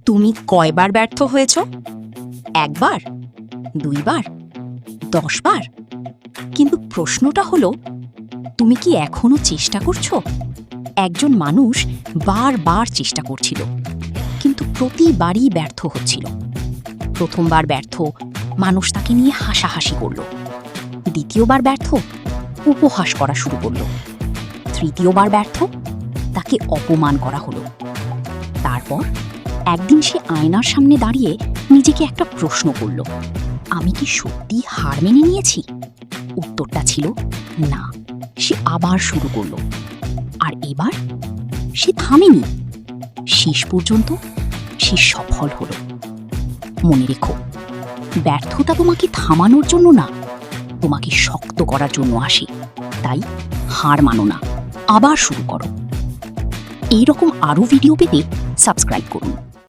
তুমি কয়বার ব্যর্থ হয়েছ? 1 বার, 2 বার, 10 বার? কিন্তু প্রশ্নটা হলো, তুমি কি এখনো চেষ্টা করছো? একজন মানুষ বারবার চেষ্টা করছিল, কিন্তু প্রতিবারই ব্যর্থ হচ্ছিল। প্রথমবার ব্যর্থ, মানুষ তাকে নিয়ে হাসাহাসি করল। দ্বিতীয়বার ব্যর্থ, উপহাস করা শুরু করল। তৃতীয়বার ব্যর্থ, তাকে অপমান করা হলো। তারপর একদিন সে আয়নার সামনে দাঁড়িয়ে নিজেকে একটা প্রশ্ন করল, আমি কি সত্যি হার মেনে নিয়েছি? উত্তরটা ছিল না। সে আবার শুরু করলো, আর এবার সে থামেনি। শেষ পর্যন্ত সে সফল হলো। মনে রেখো, ব্যর্থতা তোমাকে থামানোর জন্য না, তোমাকে শক্ত করার জন্য আসে। তাই হার মানো না, আবার শুরু করো। এইরকম আরও ভিডিও পেতে সাবস্ক্রাইব করুন।